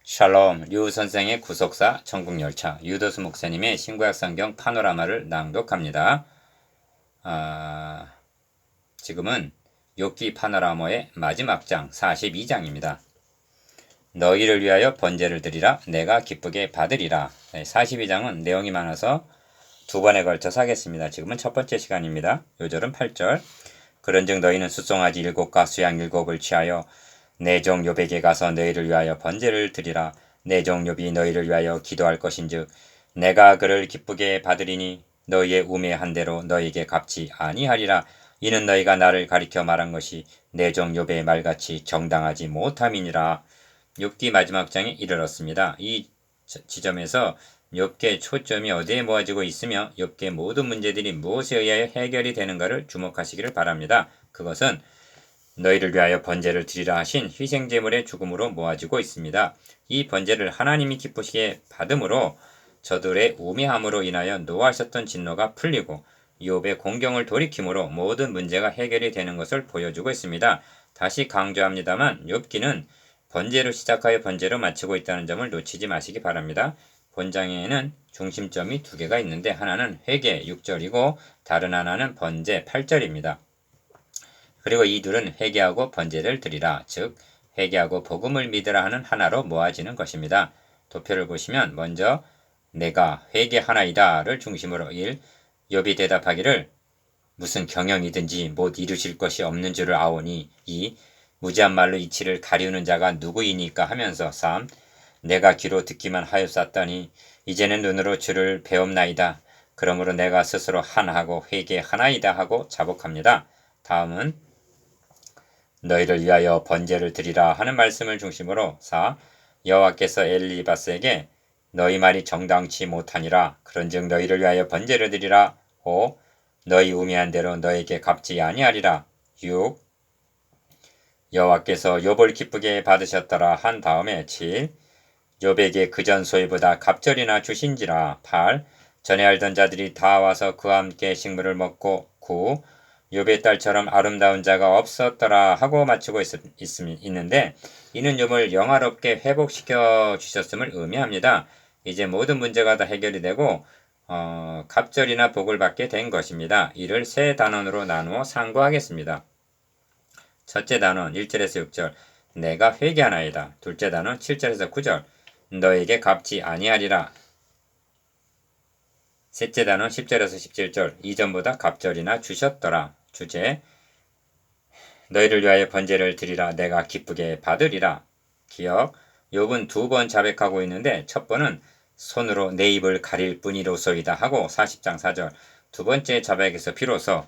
샬롬, 류 선생의 구속사 천국열차, 유도수 목사님의 신구약 성경 파노라마를 낭독합니다. 지금은 욥기 파노라마의 마지막 장 42장입니다. 너희를 위하여 번제를 드리라, 내가 기쁘게 받으리라. 42장은 내용이 많아서 두 번에 걸쳐서 하겠습니다. 지금은 첫 번째 시간입니다. 요절은 8절. 그런즉 너희는 숫송아지 7과 수양 7을 취하여 내 종 욥에게 가서 너희를 위하여 번제를 드리라. 내 종 욥이 너희를 위하여 기도할 것인즉 내가 그를 기쁘게 받으리니 너희의 우매한 대로 너희에게 갚지 아니하리라. 이는 너희가 나를 가리켜 말한 것이 내 종 욥의 말같이 정당하지 못함이니라. 욥기 마지막 장에 이르렀습니다. 이 지점에서 욥기의 초점이 어디에 모아지고 있으며 욥기의 모든 문제들이 무엇에 의하여 해결이 되는가를 주목하시기를 바랍니다. 그것은 너희를 위하여 번제를 드리라 하신 희생제물의 죽음으로 모아지고 있습니다. 이 번제를 하나님이 기쁘시게 받음으로 저들의 우매함으로 인하여 노하셨던 진노가 풀리고 욥의 공경을 돌이킴으로 모든 문제가 해결이 되는 것을 보여주고 있습니다. 다시 강조합니다만 욥기는 번제로 시작하여 번제로 마치고 있다는 점을 놓치지 마시기 바랍니다. 본장에는 중심점이 두 개가 있는데 하나는 회개 6절이고 다른 하나는 번제 8절입니다. 그리고 이 둘은 회개하고 번제를 드리라, 즉 회개하고 복음을 믿으라 하는 하나로 모아지는 것입니다. 도표를 보시면 먼저 내가 회개하나이다를 중심으로 1. 욥이 대답하기를 무슨 경영이든지 못 이루실 것이 없는 줄을 아오니 2. 무지한 말로 이치를 가리우는 자가 누구이니까 하면서 3. 내가 귀로 듣기만 하였었더니 이제는 눈으로 주를 배움나이다. 그러므로 내가 스스로 하나하고 회개하나이다 하고 자복합니다. 다음은 너희를 위하여 번제를 드리라 하는 말씀을 중심으로 4. 여호와께서 엘리바스에게 너희 말이 정당치 못하니라. 그런즉 너희를 위하여 번제를 드리라. 5. 너희 우매한 대로 너에게 갚지 아니하리라. 6. 여호와께서 욥을 기쁘게 받으셨더라 한 다음에 7. 욥에게 그전 소유보다 갑절이나 주신지라. 8. 전에 알던 자들이 다 와서 그와 함께 식물을 먹고 9. 욥의 딸처럼 아름다운 자가 없었더라 하고 마치고 있는데 이는 욥을 영화롭게 회복시켜 주셨음을 의미합니다. 이제 모든 문제가 다 해결이 되고 갑절이나 복을 받게 된 것입니다. 이를 세 단원으로 나누어 상고하겠습니다. 첫째 단원 1절에서 6절 내가 회개하나이다. 둘째 단원 7절에서 9절 너에게 갚지 아니하리라. 셋째 단원 10절에서 17절 이전보다 갑절이나 주셨더라. 주제 너희를 위하여 번제를 드리라. 내가 기쁘게 받으리라. 기억 욥은 두 번 자백하고 있는데 첫 번은 손으로 내 입을 가릴 뿐이로소이다 하고 40장 4절 두 번째 자백에서 비로소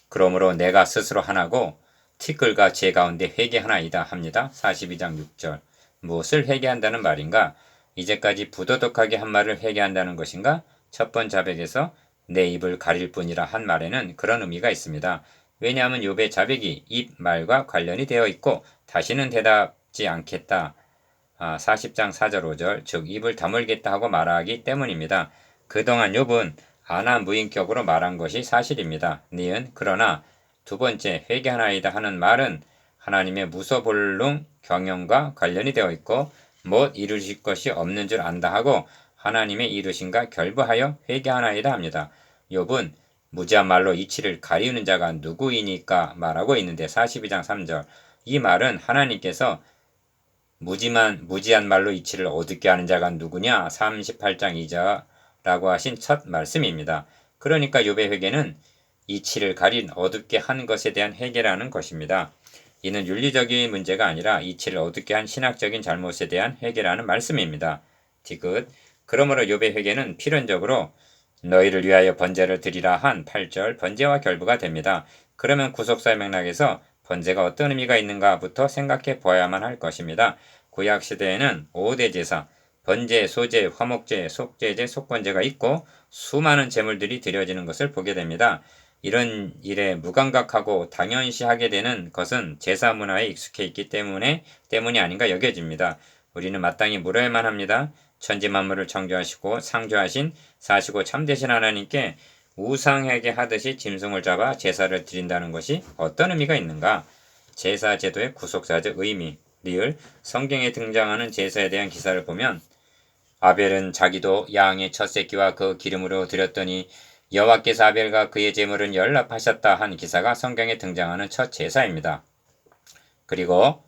그러므로 내가 스스로 하나고 티끌과 제 가운데 회개하나이다 합니다. 42장 6절 무엇을 회개한다는 말인가? 이제까지 부도덕하게 한 말을 회개한다는 것인가? 첫 번 자백에서 내 입을 가릴 뿐이라 한 말에는 그런 의미가 있습니다. 왜냐하면 욥의 자백이 입 말과 관련이 되어 있고 다시는 대답지 않겠다. 40장 4절 5절 즉 입을 다물겠다 하고 말하기 때문입니다. 그동안 욥은 안하무인격으로 말한 것이 사실입니다. 니은 그러나 두 번째 회개하나이다 하는 말은 하나님의 무소불능 경영과 관련이 되어 있고 못 이루실 것이 없는 줄 안다 하고 하나님의 이루심과 결부하여 회개하나이다 합니다. 욥은 무지한 말로 이치를 가리우는 자가 누구이니까 말하고 있는데 42장 3절 이 말은 하나님께서 무지한 말로 이치를 어둡게 하는 자가 누구냐 38장 2절라고 하신 첫 말씀입니다. 그러니까 욥의 회개는 이치를 가린 어둡게 한 것에 대한 회개라는 것입니다. 이는 윤리적인 문제가 아니라 이치를 어둡게 한 신학적인 잘못에 대한 회개라는 말씀입니다. 디귿 그러므로 욥의 회개는 필연적으로 너희를 위하여 번제를 드리라 한 8절 번제와 결부가 됩니다. 그러면 구속사의 맥락에서 번제가 어떤 의미가 있는가부터 생각해 보아야만 할 것입니다. 구약시대에는 5대 제사, 번제, 소제, 화목제, 속제제, 속건제가 있고 수많은 제물들이 드려지는 것을 보게 됩니다. 이런 일에 무감각하고 당연시하게 되는 것은 제사 문화에 익숙해 있기 때문이 아닌가 여겨집니다. 우리는 마땅히 물어야만 합니다. 천지만물을 창조하시고 상조하신 사시고 참되신 하나님께 우상에게 하듯이 짐승을 잡아 제사를 드린다는 것이 어떤 의미가 있는가? 제사 제도의 구속사적 의미 리을 성경에 등장하는 제사에 대한 기사를 보면 아벨은 자기도 양의 첫 새끼와 그 기름으로 드렸더니 여호와께서 아벨과 그의 제물은 연락하셨다 한 기사가 성경에 등장하는 첫 제사입니다. 그리고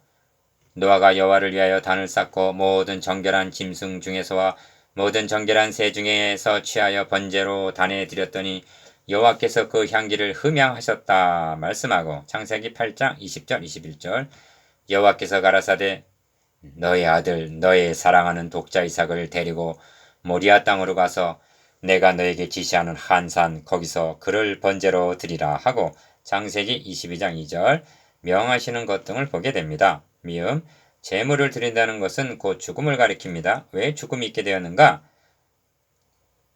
노아가 여호와를 위하여 단을 쌓고 모든 정결한 짐승 중에서와 모든 정결한 새 중에서 취하여 번제로 단에 드렸더니 여호와께서 그 향기를 흠양하셨다 말씀하고 창세기 8장 20절 21절 여호와께서 가라사대 너의 아들 너의 사랑하는 독자 이삭을 데리고 모리아 땅으로 가서 내가 너에게 지시하는 한 산 거기서 그를 번제로 드리라 하고 창세기 22장 2절 명하시는 것 등을 보게 됩니다. 미음 제물을 드린다는 것은 곧 죽음을 가리킵니다. 왜 죽음이 있게 되었는가?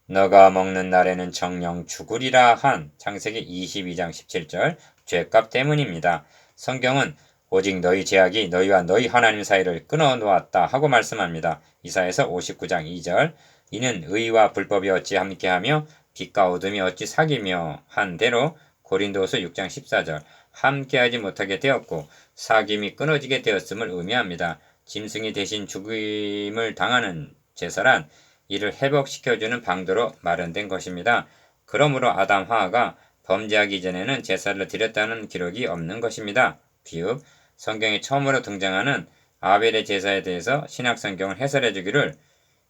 너가 먹는 날에는 정령 죽으리라 한 창세기 22장 17절 죄값 때문입니다. 성경은 오직 너희 제약이 너희와 너희 하나님 사이를 끊어 놓았다 하고 말씀합니다. 이사야서 59장 2절 이는 의와 불법이 어찌 함께하며 빛과 어둠이 어찌 사귀며 한 대로 고린도후서 6장 14절 함께하지 못하게 되었고 사귐이 끊어지게 되었음을 의미합니다. 짐승이 대신 죽임을 당하는 제사란 이를 회복시켜주는 방도로 마련된 것입니다. 그러므로 아담 하와가 범죄하기 전에는 제사를 드렸다는 기록이 없는 것입니다. 비읍 성경에 처음으로 등장하는 아벨의 제사에 대해서 신약성경을 해설해 주기를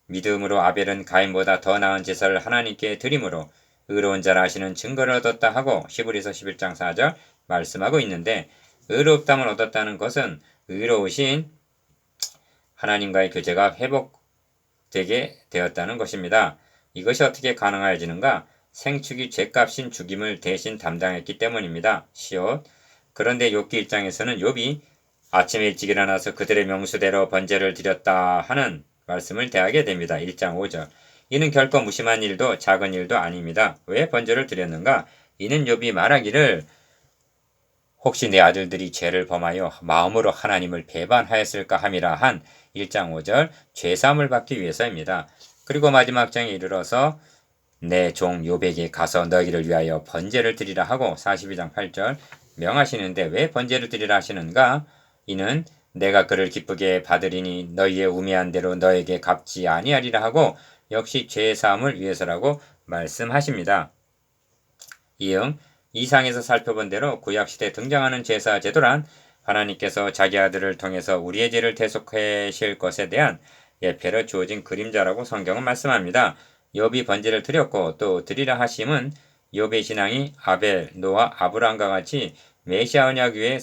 믿음으로 아벨은 가인보다 더 나은 제사를 하나님께 드림으로 의로운 자라 하시는 증거를 얻었다 하고 히브리서 11장 4절 말씀하고 있는데 의롭담을 얻었다는 것은 의로우신 하나님과의 교제가 회복되게 되었다는 것입니다. 이것이 어떻게 가능하여지는가? 생축이 죄값인 죽임을 대신 담당했기 때문입니다. 시옷 그런데 욥기 1장에서는 욥이 아침에 일찍 일어나서 그들의 명수대로 번제를 드렸다 하는 말씀을 대하게 됩니다. 1장 5절 이는 결코 무심한 일도 작은 일도 아닙니다. 왜 번제를 드렸는가? 이는 욥이 말하기를 혹시 내 아들들이 죄를 범하여 마음으로 하나님을 배반하였을까 함이라 한 1장 5절 죄사함을 받기 위해서입니다. 그리고 마지막 장에 이르러서 내 종 욥에게 가서 너희를 위하여 번제를 드리라 하고 42장 8절 명하시는데 왜 번제를 드리라 하시는가? 이는 내가 그를 기쁘게 받으리니 너희의 우매한 대로 너에게 갚지 아니하리라 하고 역시 죄사함을 위해서라고 말씀하십니다. 이응 이상에서 살펴본 대로 구약시대에 등장하는 제사 제도란 하나님께서 자기 아들을 통해서 우리의 죄를 대속하실 것에 대한 예표로 주어진 그림자라고 성경은 말씀합니다. 욥이 번제를 드렸고 또 드리라 하심은 욥의 신앙이 아벨, 노아, 아브라함과 같이 메시아 언약 위에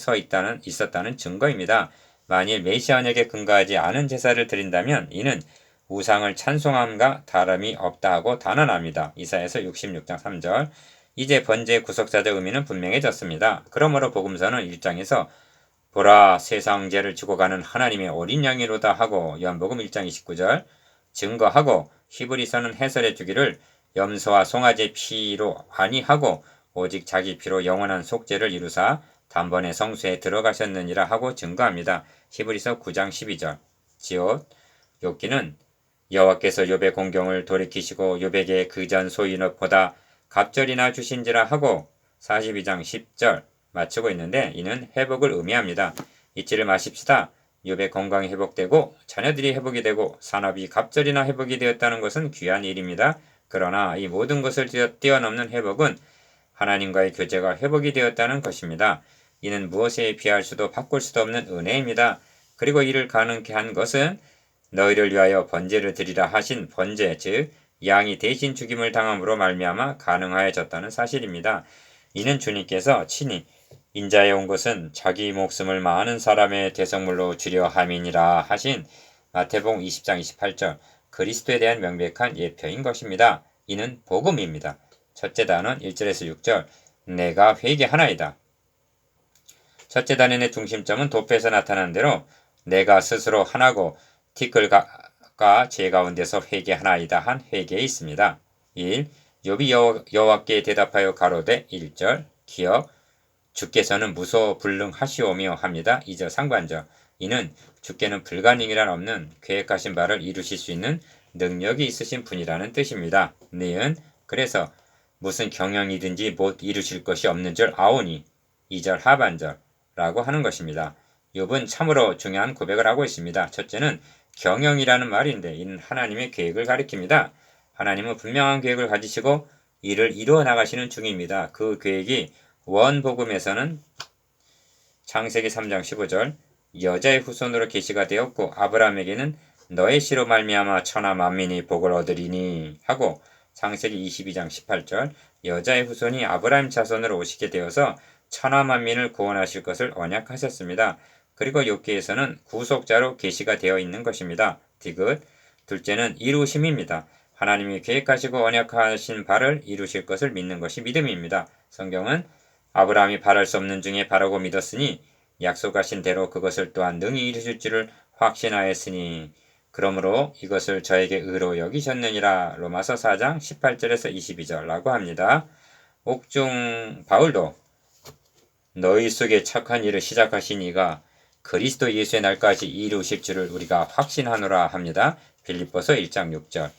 있었다는 증거입니다. 만일 메시아 언약에 근거하지 않은 제사를 드린다면 이는 우상을 찬송함과 다름이 없다 하고 단언합니다. 이사야서 66장 3절 이제 번제의 구속사적 의미는 분명해졌습니다. 그러므로 복음서는 1장에서 보라 세상 죄를 지고 가는 하나님의 어린 양이로다 하고 요한복음 1장 29절 증거하고 히브리서는 해설해 주기를 염소와 송아지 피로 아니하고 오직 자기 피로 영원한 속죄를 이루사 단번에 성수에 들어가셨느니라 하고 증거합니다. 히브리서 9장 12절 지옷 욥기는 여호와께서 욥의 공경을 돌이키시고 욥에게 그전 소인업보다 갑절이나 주신지라 하고 42장 10절 마치고 있는데 이는 회복을 의미합니다. 잊지를 마십시다. 욥의 건강이 회복되고 자녀들이 회복이 되고 산업이 갑절이나 회복이 되었다는 것은 귀한 일입니다. 그러나 이 모든 것을 뛰어넘는 회복은 하나님과의 교제가 회복이 되었다는 것입니다. 이는 무엇에 비할 수도 바꿀 수도 없는 은혜입니다. 그리고 이를 가능케 한 것은 너희를 위하여 번제를 드리라 하신 번제 즉 양이 대신 죽임을 당함으로 말미암아 가능하여졌다는 사실입니다. 이는 주님께서 친히 인자에 온 것은 자기 목숨을 많은 사람의 대성물로 주려 함이니라 하신 마태복음 20장 28절 그리스도에 대한 명백한 예표인 것입니다. 이는 복음입니다. 첫째 단원 1절에서 6절 내가 회개하나이다. 첫째 단원의 중심점은 도표에서 나타난 대로 내가 스스로 하나고 티끌과 제 가운데서 회개하나이다 한 회개에 있습니다. 1. 욥이 여호와께 대답하여 가로되 1절 기억 주께서는 무소불능하시오며 합니다. 2절 상반절 이는 주께는 불가능이란 없는 계획하신 바를 이루실 수 있는 능력이 있으신 분이라는 뜻입니다. 니은 그래서 무슨 경영이든지 못 이루실 것이 없는 줄 아오니 2절 하반절 라고 하는 것입니다. 욥은 참으로 중요한 고백을 하고 있습니다. 첫째는 경영이라는 말인데 이는 하나님의 계획을 가리킵니다. 하나님은 분명한 계획을 가지시고 이를 이루어 나가시는 중입니다. 그 계획이 원복음에서는 창세기 3장 15절 여자의 후손으로 계시가 되었고 아브라함에게는 너의 씨로 말미암아 천하 만민이 복을 얻으리니 하고 창세기 22장 18절 여자의 후손이 아브라함 자손으로 오시게 되어서 천하 만민을 구원하실 것을 언약하셨습니다. 그리고 욥기에서는 구속자로 계시가 되어 있는 것입니다. 디귿 둘째는 이루심입니다. 하나님이 계획하시고 언약하신 바를 이루실 것을 믿는 것이 믿음입니다. 성경은 아브라함이 바랄 수 없는 중에 바라고 믿었으니 약속하신 대로 그것을 또한 능히 이루실 줄을 확신하였으니 그러므로 이것을 저에게 의로 여기셨느니라. 로마서 4장 18절에서 22절라고 합니다. 옥중 바울도 너희 속에 착한 일을 시작하신 이가 그리스도 예수의 날까지 이루실 줄을 우리가 확신하노라 합니다. 빌립보서 1장 6절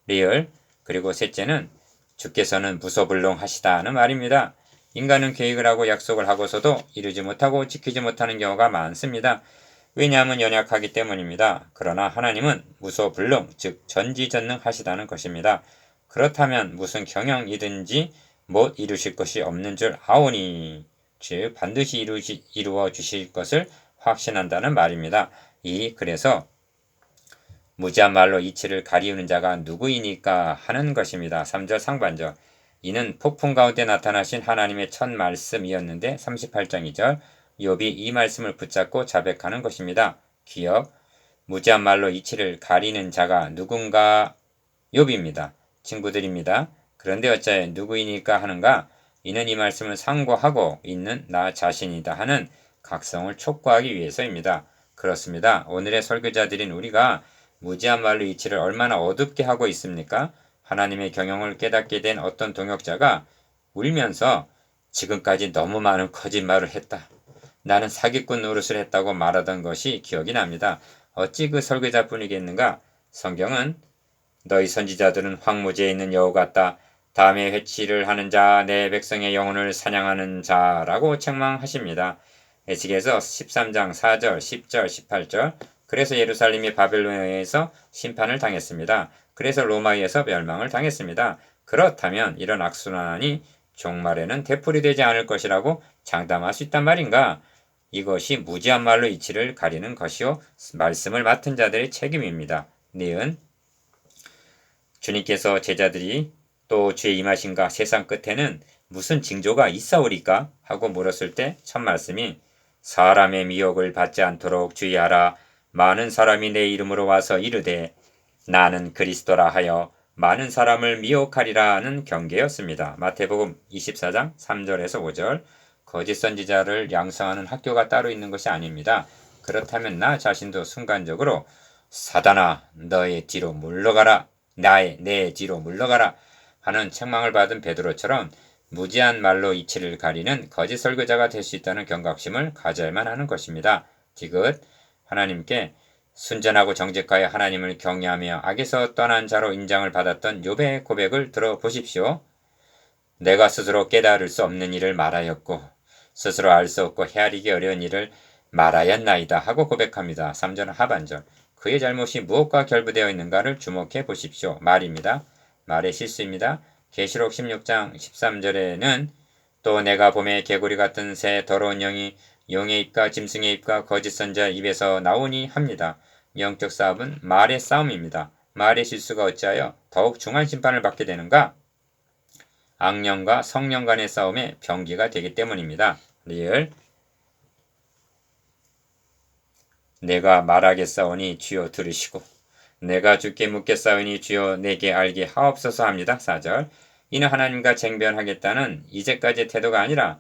리을 그리고 셋째는 주께서는 무소불능하시다는 말입니다. 인간은 계획을 하고 약속을 하고서도 이루지 못하고 지키지 못하는 경우가 많습니다. 왜냐하면 연약하기 때문입니다. 그러나 하나님은 무소불능, 즉 전지전능하시다는 것입니다. 그렇다면 무슨 경영이든지 못 이루실 것이 없는 줄 아오니, 즉 반드시 이루어 주실 것을 확신한다는 말입니다. 그래서 무지한 말로 이치를 가리우는 자가 누구이니까 하는 것입니다. 3절 상반절 이는 폭풍 가운데 나타나신 하나님의 첫 말씀이었는데 38장 2절 욥이 이 말씀을 붙잡고 자백하는 것입니다. 기억 무지한 말로 이치를 가리는 자가 누군가 욥입니다. 친구들입니다. 그런데 어찌하여 누구이니까 하는가? 이는 이 말씀을 상고하고 있는 나 자신이다 하는 각성을 촉구하기 위해서입니다. 그렇습니다. 오늘의 설교자들인 우리가 무지한 말로 이치를 얼마나 어둡게 하고 있습니까? 하나님의 경영을 깨닫게 된 어떤 동역자가 울면서 지금까지 너무 많은 거짓말을 했다. 나는 사기꾼 노릇을 했다고 말하던 것이 기억이 납니다. 어찌 그 설교자뿐이겠는가? 성경은 너희 선지자들은 황무지에 있는 여우 같다. 다음에 회치를 하는 자, 내 백성의 영혼을 사냥하는 자라고 책망하십니다. 에스겔서 13장 4절, 10절, 18절 그래서 예루살렘이 바벨론에 의해서 심판을 당했습니다. 그래서 로마에서 멸망을 당했습니다. 그렇다면 이런 악순환이 종말에는 되풀이되지 않을 것이라고 장담할 수 있단 말인가? 이것이 무지한 말로 이치를 가리는 것이요 말씀을 맡은 자들의 책임입니다. 니은 주님께서 제자들이 또 주의 임하신가 세상 끝에는 무슨 징조가 있사오리까 하고 물었을 때 첫 말씀이 사람의 미혹을 받지 않도록 주의하라. 많은 사람이 내 이름으로 와서 이르되 나는 그리스도라 하여 많은 사람을 미혹하리라는 경계였습니다. 마태복음 24장 3절에서 5절 거짓 선지자를 양성하는 학교가 따로 있는 것이 아닙니다. 그렇다면 나 자신도 순간적으로 사단아 너의 뒤로 물러가라 내 뒤로 물러가라 하는 책망을 받은 베드로처럼 무지한 말로 이치를 가리는 거짓 설교자가 될 수 있다는 경각심을 가져야만 하는 것입니다. 디귿 하나님께 순전하고 정직하여 하나님을 경외하며 악에서 떠난 자로 인정을 받았던 욥의 고백을 들어보십시오. 내가 스스로 깨달을 수 없는 일을 말하였고 스스로 알 수 없고 헤아리기 어려운 일을 말하였나이다 하고 고백합니다. 3절 하반절 그의 잘못이 무엇과 결부되어 있는가를 주목해 보십시오. 말입니다. 말의 실수입니다. 계시록 16장 13절에는 또 내가 봄에 개구리 같은 새 더러운 영이 용의 입과 짐승의 입과 거짓 선지자 입에서 나오니 합니다. 영적 싸움은 말의 싸움입니다. 말의 실수가 어찌하여 더욱 중한 심판을 받게 되는가? 악령과 성령 간의 싸움에 병기가 되기 때문입니다. 리을 내가 말하겠사오니 주여 들으시고 내가 주께 묻겠사오니 주여 내게 알게 하옵소서 합니다. 4절 이는 하나님과 쟁변하겠다는 이제까지의 태도가 아니라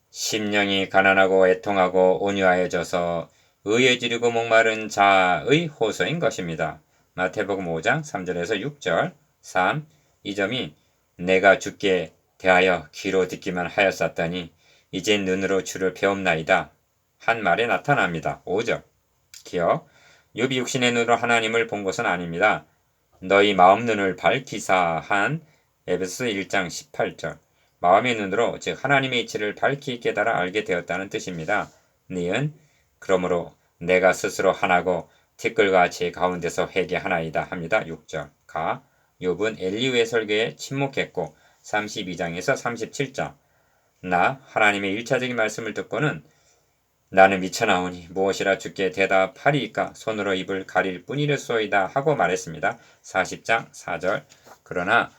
심령이 가난하고 애통하고 온유하여져서 의에 지르고 목마른 자의 호소인 것입니다. 마태복음 5장 3절에서 6절 3. 이 점이 내가 주께 대하여 귀로 듣기만 하였었더니 이제 눈으로 주를 배움나이다 한 말에 나타납니다. 5절 기억 욥이 육신의 눈으로 하나님을 본 것은 아닙니다. 너희 마음 눈을 밝히사 한 에베소 1장 18절 마음의 눈으로 즉 하나님의 이치를 밝히 깨달아 알게 되었다는 뜻입니다. 니은 그러므로 내가 스스로 하나고 티끌과 제 가운데서 회개하나이다 합니다. 6절. 가. 욥은 엘리후의 설교에 침묵했고 32장에서 37장. 나 하나님의 1차적인 말씀을 듣고는 나는 미쳐나오니 무엇이라 주께 대답하리이까 손으로 입을 가릴 뿐이랬소이다 하고 말했습니다. 40장 4절. 그러나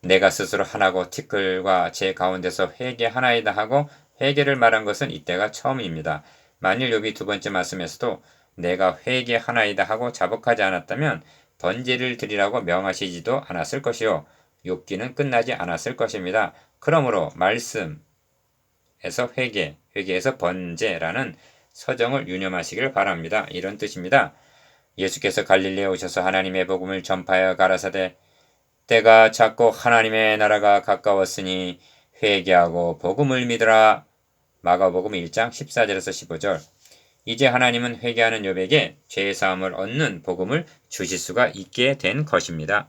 내가 스스로 하나고 티끌과 제 가운데서 회개하나이다 하고 회개를 말한 것은 이때가 처음입니다. 만일 욥이 두 번째 말씀에서도 내가 회개하나이다 하고 자복하지 않았다면 번제를 드리라고 명하시지도 않았을 것이요 욥기는 끝나지 않았을 것입니다. 그러므로 말씀에서 회개에서 번제라는 서정을 유념하시길 바랍니다. 이런 뜻입니다. 예수께서 갈릴리에 오셔서 하나님의 복음을 전파하여 가라사대 때가 찼고 하나님의 나라가 가까웠으니 회개하고 복음을 믿으라. 마가복음 1장 14절에서 15절. 이제 하나님은 회개하는 욥에게 죄사함을 얻는 복음을 주실 수가 있게 된 것입니다.